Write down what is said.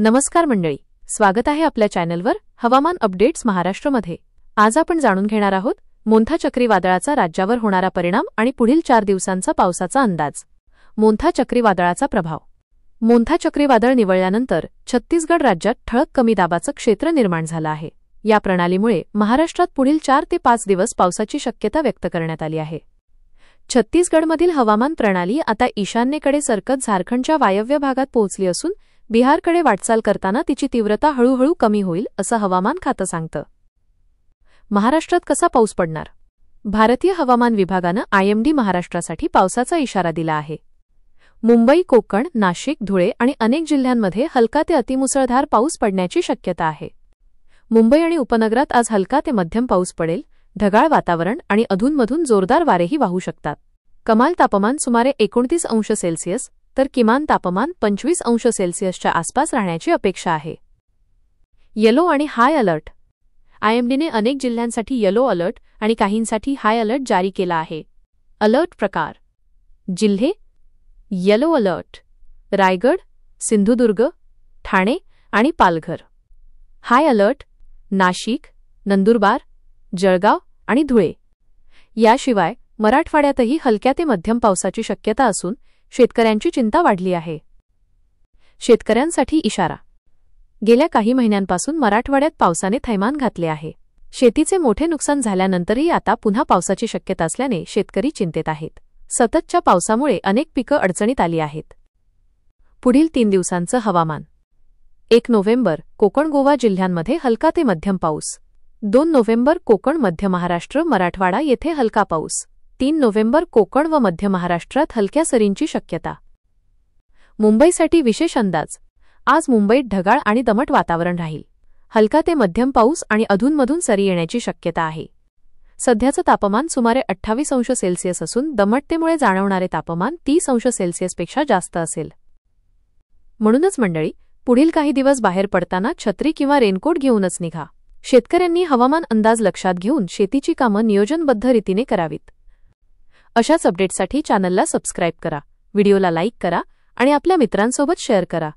नमस्कार मंडळी, स्वागत आहे आपल्या चॅनलवर हवामान अपडेट्स महाराष्ट्रमध्ये। आज आपण जाणून घेणार आहोत मोन्था चक्रीवादळाचा राज्यावर होणारा परिणाम आणि पुढील 4 दिवसांचा पावसाचा अंदाज। मोन्था चक्रीवादळाचा प्रभाव। मोन्था चक्रीवादळ निवळल्यानंतर छत्तीसगड राज्यात ठळक कमी दाबाचं क्षेत्र निर्माण झालं आहे। या प्रणालीमुळे महाराष्ट्रात पुढील 4 ते 5 दिवस पावसाची शक्यता व्यक्त करण्यात आली आहे। छत्तीसगडमधील हवामान प्रणाली आता ईशान्येकडे सरकत झारखंडच्या वायव्य भागात पोहोचली असून बिहारकडे वाटचाल करताना तिची तीव्रता हळूहळू कमी होईल असं हवामान खातं सांगतं। महाराष्ट्रात कसा पाऊस पडणार? भारतीय हवामान विभागानं IMD महाराष्ट्रासाठी पावसाचा इशारा दिला आहे। मुंबई, कोकण, नाशिक, धुळे आणि अनेक जिल्ह्यांमध्ये हलका ते अतिमुसळधार पाऊस पडण्याची शक्यता आहे। मुंबई आणि उपनगरात आज हलका ते मध्यम पाऊस पडेल, ढगाळ वातावरण आणि अधूनमधून जोरदार वारेही वाहू शकतात। कमाल तापमान सुमारे 29 अंश सेल्सिअस तर किमान तापमान 25 अंश सेल्सिअसच्या आसपास राहण्याची अपेक्षा आहे। येलो आणि हाय अलर्ट। IMDने अनेक जिल्ह्यांसाठी येलो अलर्ट आणि काहींसाठी हाय अलर्ट जारी केला आहे। अलर्ट प्रकार: जिल्हे: येलो अलर्ट रायगड, सिंधुदुर्ग, ठाणे आणि पालघर। हाय अलर्ट: नाशिक, नंदुरबार, जळगाव आणि धुळे। याशिवाय मराठवाड्यातही हलक्या ते मध्यम पावसाची शक्यता असून शेतकऱ्यांची चिंता वाढली आहे। शेतकऱ्यांसाठी इशारा: गेल्या काही महिन्यांपासून मराठवाड्यात पावसाने थैमान घातले आहे। शेतीचे मोठे नुकसान झाल्यानंतरही आता पुन्हा पावसाची शक्यता असल्याने शेतकरी चिंतेत आहेत। सततच्या पावसामुळे अनेक पिकं अडचणीत आली आहेत। पुढील 3 दिवसांचं हवामान। 1 नोव्हेंबर कोकण, गोवा जिल्ह्यांमध्ये हलका ते मध्यम पाऊस। 2 नोव्हेंबर कोकण, मध्य महाराष्ट्र, मराठवाडा येथे हलका पाऊस। 3 नोव्हेंबर कोकण व मध्य महाराष्ट्रात हलक्या सरींची शक्यता। मुंबईसाठी विशेष अंदाज। आज मुंबईत ढगाळ आणि दमट वातावरण राहील। हलका ते मध्यम पाऊस आणि अधूनमधून सरी येण्याची शक्यता आहे। सध्याचं तापमान सुमारे 28 अंश सेल्सिअस असून दमटतेमुळे जाणवणारे तापमान 30 अंश सेल्सिअसपेक्षा जास्त असेल। म्हणूनच मंडळी, पुढील काही दिवस बाहेर पडताना छत्री किंवा रेनकोट घेऊनच निघा। शेतकऱ्यांनी हवामान अंदाज लक्षात घेऊन शेतीची कामं नियोजनबद्ध रीतीने करावीत। अशाच अपडेट्ससाठी चॅनलला सबस्क्राईब करा, व्हिडिओला लाईक करा आणि आपल्या मित्रांसोबत शेअर करा।